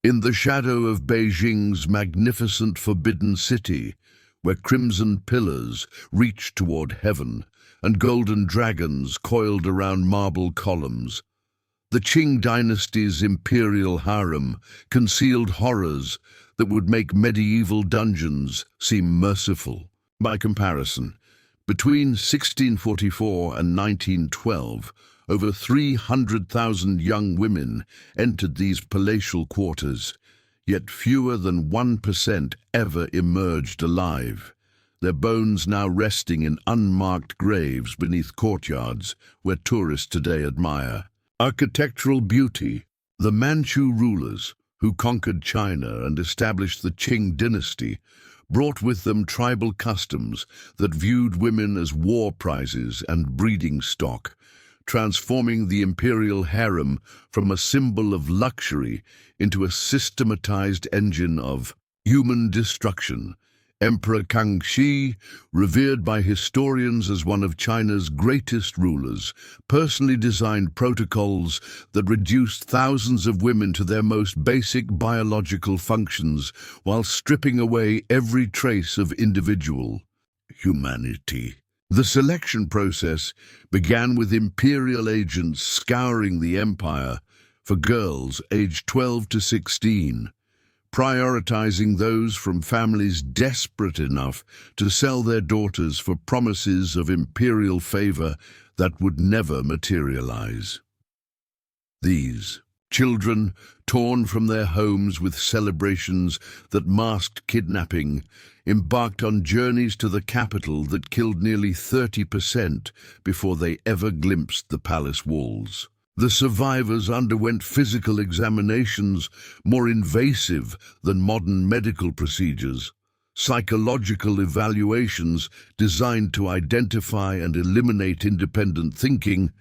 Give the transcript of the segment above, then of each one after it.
In the shadow of Beijing's magnificent Forbidden City, where crimson pillars reach toward heaven and golden dragons coiled around marble columns, the Qing dynasty's imperial harem concealed horrors that would make medieval dungeons seem merciful. By comparison, between 1644 and 1912, over 300,000 young women entered these palatial quarters, yet fewer than 1% ever emerged alive, their bones now resting in unmarked graves beneath courtyards where tourists today admire. Architectural beauty. The Manchu rulers, who conquered China and established the Qing dynasty, brought with them tribal customs that viewed women as war prizes and breeding stock, transforming the imperial harem from a symbol of luxury into a systematized engine of human destruction. Emperor Kangxi, revered by historians as one of China's greatest rulers, personally designed protocols that reduced thousands of women to their most basic biological functions while stripping away every trace of individual humanity. The selection process began with imperial agents scouring the empire for girls aged 12 to 16, prioritizing those from families desperate enough to sell their daughters for promises of imperial favor that would never materialize. These children, torn from their homes with celebrations that masked kidnapping, embarked on journeys to the capital that killed nearly 30% before they ever glimpsed the palace walls. The survivors underwent physical examinations more invasive than modern medical procedures, psychological evaluations designed to identify and eliminate independent thinking,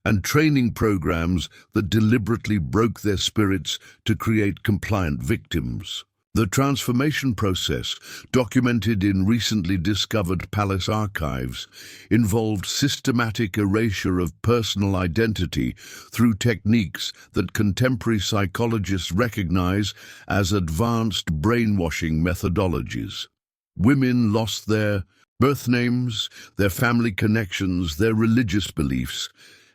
and training programs that deliberately broke their spirits to create compliant victims. The transformation process, documented in recently discovered palace archives, involved systematic erasure of personal identity through techniques that contemporary psychologists recognize as advanced brainwashing methodologies. Women lost their birth names, their family connections, their religious beliefs,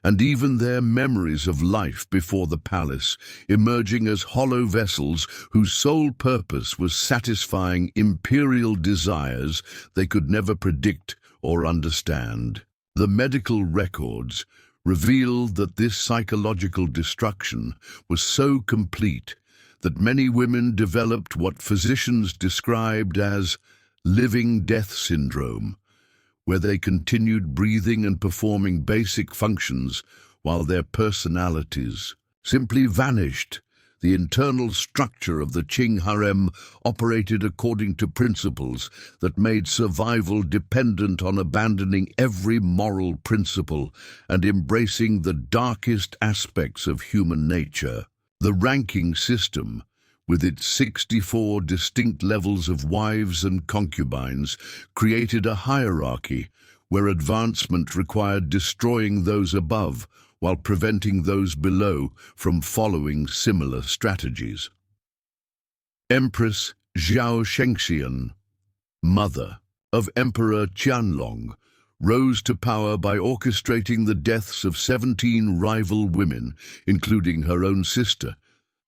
and even their memories of life before the palace, emerging as hollow vessels whose sole purpose was satisfying imperial desires they could never predict or understand. The medical records revealed that this psychological destruction was so complete that many women developed what physicians described as living death syndrome, where they continued breathing and performing basic functions while their personalities simply vanished. The internal structure of the Qing harem operated according to principles that made survival dependent on abandoning every moral principle and embracing the darkest aspects of human nature. The ranking system, with its 64 distinct levels of wives and concubines, created a hierarchy where advancement required destroying those above while preventing those below from following similar strategies. Empress Zhao Shengxian, mother of Emperor Qianlong, rose to power by orchestrating the deaths of 17 rival women, including her own sister,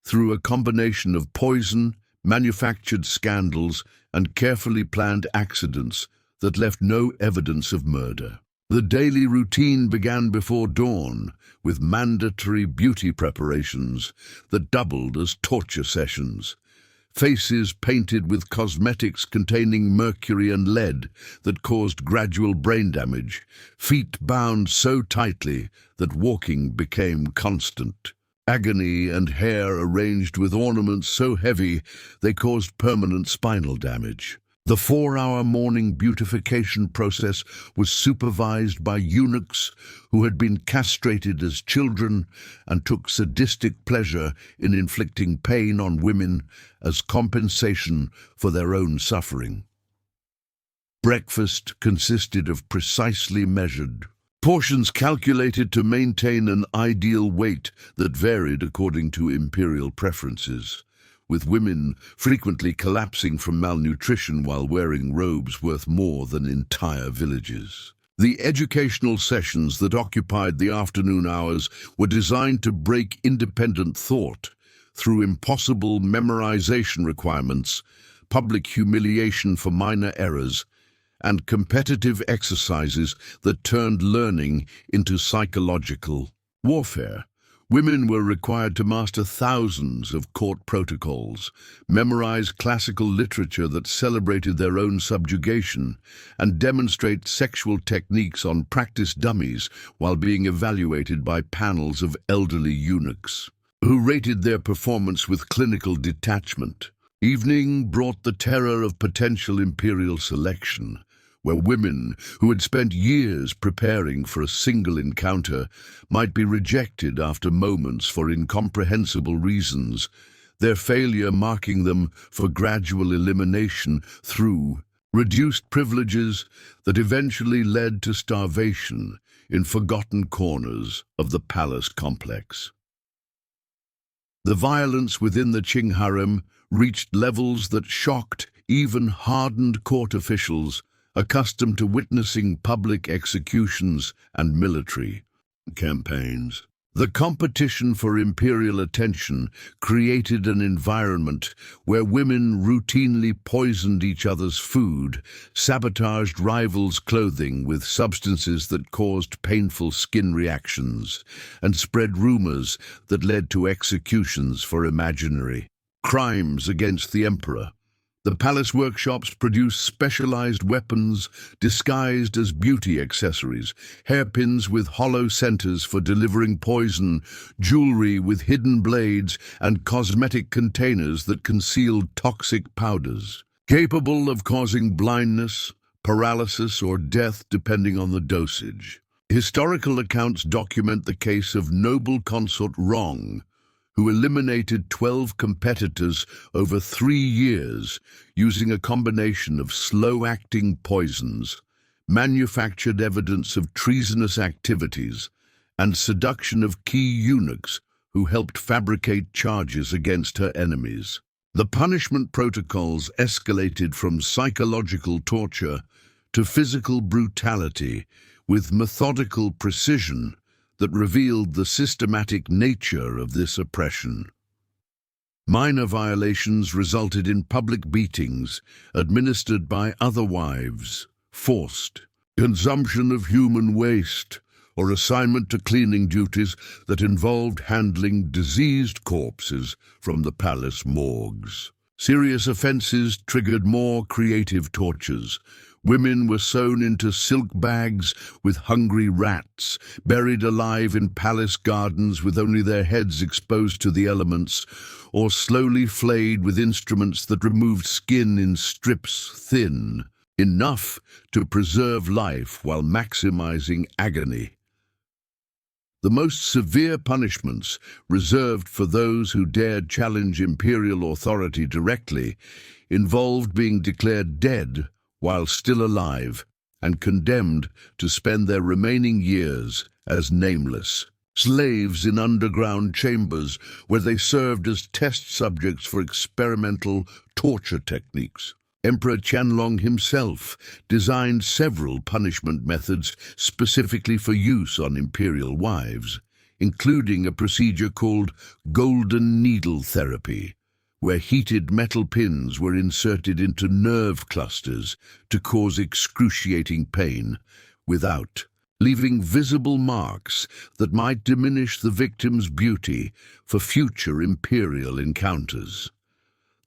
through a combination of poison, manufactured scandals, and carefully planned accidents that left no evidence of murder. The daily routine began before dawn, with mandatory beauty preparations that doubled as torture sessions. Faces painted with cosmetics containing mercury and lead that caused gradual brain damage, feet bound so tightly that walking became constant. Agony and hair arranged with ornaments so heavy they caused permanent spinal damage. The 4-hour morning beautification process was supervised by eunuchs who had been castrated as children and took sadistic pleasure in inflicting pain on women as compensation for their own suffering. Breakfast consisted of precisely measured portions calculated to maintain an ideal weight that varied according to imperial preferences. with women frequently collapsing from malnutrition while wearing robes worth more than entire villages. The educational sessions that occupied the afternoon hours were designed to break independent thought through impossible memorization requirements, public humiliation for minor errors, and competitive exercises that turned learning into psychological warfare. Women were required to master thousands of court protocols, memorize classical literature that celebrated their own subjugation, and demonstrate sexual techniques on practice dummies while being evaluated by panels of elderly eunuchs, who rated their performance with clinical detachment. Evening brought the terror of potential imperial selection, where women who had spent years preparing for a single encounter might be rejected after moments for incomprehensible reasons, their failure marking them for gradual elimination through reduced privileges that eventually led to starvation in forgotten corners of the palace complex. The violence within the Qing harem reached levels that shocked even hardened court officials accustomed to witnessing public executions and military campaigns. The competition for imperial attention created an environment where women routinely poisoned each other's food, sabotaged rivals' clothing with substances that caused painful skin reactions, and spread rumors that led to executions for imaginary crimes against the emperor. The palace workshops produced specialized weapons disguised as beauty accessories, hairpins with hollow centers for delivering poison, jewelry with hidden blades, and cosmetic containers that concealed toxic powders, capable of causing blindness, paralysis, or death depending on the dosage. Historical accounts document the case of noble consort Rong, who eliminated 12 competitors over 3 years using a combination of slow-acting poisons, manufactured evidence of treasonous activities, and seduction of key eunuchs who helped fabricate charges against her enemies. The punishment protocols escalated from psychological torture to physical brutality with methodical precision that revealed the systematic nature of this oppression. Minor violations resulted in public beatings administered by other wives, forced consumption of human waste, or assignment to cleaning duties that involved handling diseased corpses from the palace morgues. Serious offenses triggered more creative tortures. Women were sewn into silk bags with hungry rats, buried alive in palace gardens with only their heads exposed to the elements, or slowly flayed with instruments that removed skin in strips thin, enough to preserve life while maximizing agony. The most severe punishments, reserved for those who dared challenge imperial authority directly, involved being declared dead while still alive, and condemned to spend their remaining years as nameless slaves in underground chambers where they served as test subjects for experimental torture techniques. Emperor Qianlong himself designed several punishment methods specifically for use on imperial wives, including a procedure called golden needle therapy, where heated metal pins were inserted into nerve clusters to cause excruciating pain without leaving visible marks that might diminish the victim's beauty for future imperial encounters.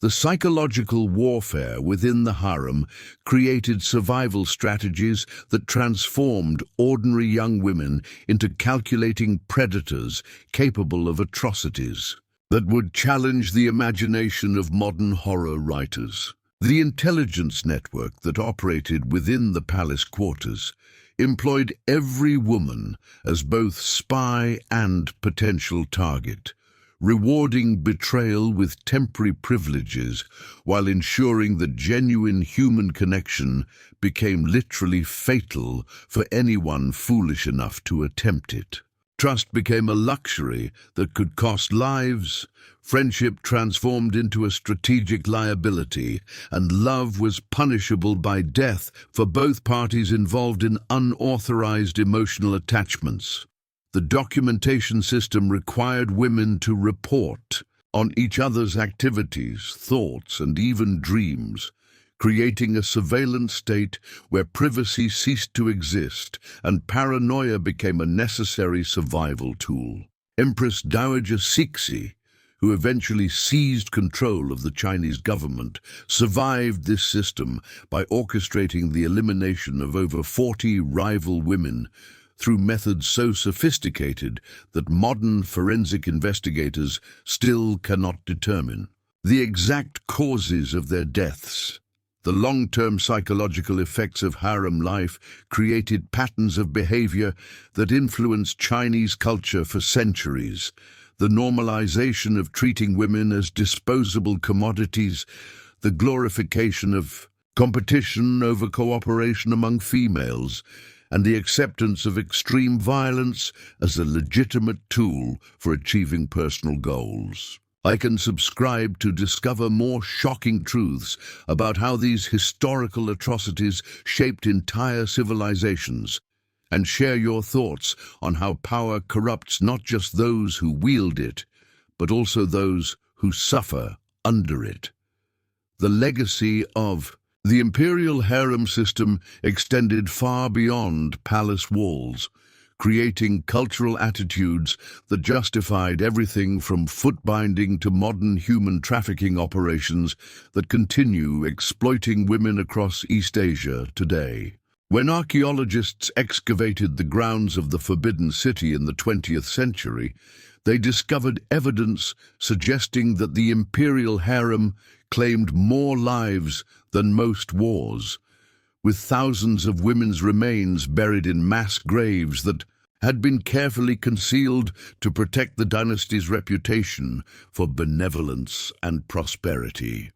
The psychological warfare within the harem created survival strategies that transformed ordinary young women into calculating predators capable of atrocities that would challenge the imagination of modern horror writers. The intelligence network that operated within the palace quarters employed every woman as both spy and potential target, rewarding betrayal with temporary privileges while ensuring that genuine human connection became literally fatal for anyone foolish enough to attempt it. Trust became a luxury that could cost lives, friendship transformed into a strategic liability, and love was punishable by death for both parties involved in unauthorized emotional attachments. The documentation system required women to report on each other's activities, thoughts, and even dreams, creating a surveillance state where privacy ceased to exist and paranoia became a necessary survival tool. Empress Dowager Cixi, who eventually seized control of the Chinese government, survived this system by orchestrating the elimination of over 40 rival women through methods so sophisticated that modern forensic investigators still cannot determine the exact causes of their deaths. The long-term psychological effects of harem life created patterns of behavior that influenced Chinese culture for centuries. The normalization of treating women as disposable commodities, the glorification of competition over cooperation among females, and the acceptance of extreme violence as a legitimate tool for achieving personal goals. I can subscribe to discover more shocking truths about how these historical atrocities shaped entire civilizations, and share your thoughts on how power corrupts not just those who wield it, but also those who suffer under it. The legacy of the imperial harem system extended far beyond palace walls, creating cultural attitudes that justified everything from foot-binding to modern human trafficking operations that continue exploiting women across East Asia today. When archaeologists excavated the grounds of the Forbidden City in the 20th century, they discovered evidence suggesting that the imperial harem claimed more lives than most wars, with thousands of women's remains buried in mass graves that had been carefully concealed to protect the dynasty's reputation for benevolence and prosperity.